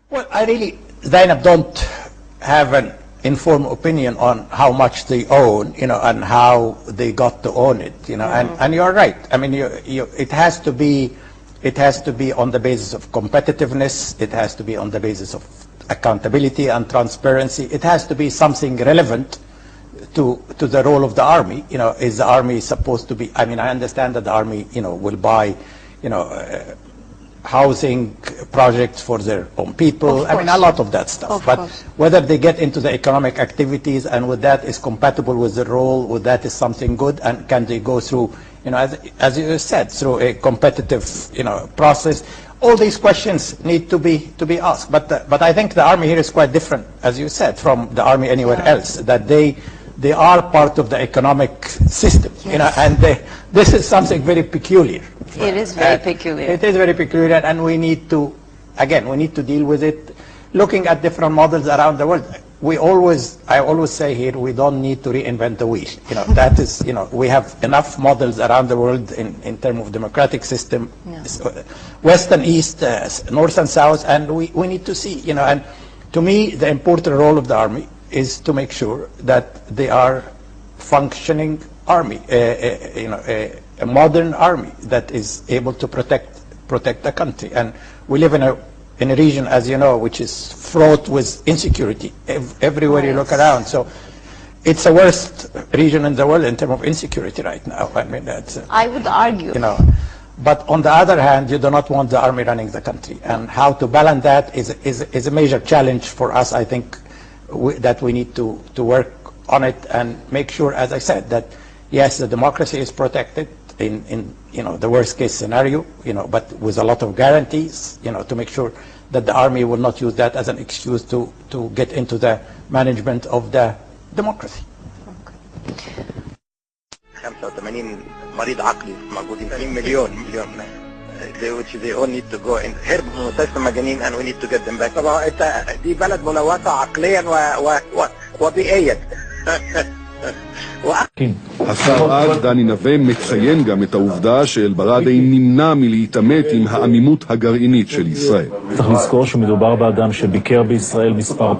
Well, I really, Zainab, don't have an informed opinion on how much they own, and how they got to own it, and you're right. I mean, it has to be on the basis of competitiveness. It has to be on the basis of accountability and transparency. It has to be something relevant to the role of the army. Is the army supposed to be? I mean, I understand that the army, will buy, housing projects for their own people. I mean, a lot of that stuff. But whether they get into the economic activities and whether that is compatible with the role, whether that is something good, and can they go through, as you said, through a competitive, process. All these questions need to be asked. But I think the army here is quite different, as you said, from the army anywhere else. That they are part of the economic system, and this is something very peculiar. It is very peculiar. It is very peculiar, and we need to deal with it, looking at different models around the world. I always say here, we don't need to reinvent the wheel. That is, we have enough models around the world in terms of democratic system, West and East, North and South, and we need to see, and to me, the important role of the army is to make sure that they are functioning army, a modern army that is able to protect the country. And we live in a region, as you know, which is fraught with insecurity everywhere you look around. So it's the worst region in the world in terms of insecurity right now. I mean, I would argue. But on the other hand, you do not want the army running the country, and how to balance that is a major challenge for us. I think that we need to work on it and make sure, as I said, that yes, the democracy is protected in the worst case scenario, but with a lot of guarantees, to make sure that the army will not use that as an excuse to get into the management of the democracy. 85 مريض عقلي موجودين 20 مليون which they all need to go in هربوا من مستشفى مجانين and we need to get them back. طبعا دي بلد ملوثة عقليا وبيئيا. השר אז דני נווה מציין גם את העובדה שאלברדעי נמנע מלהתעמת עם העמימות הגרעינית של ישראל. צריך לזכור שמדובר באדם שביקר בישראל מספר פעמים.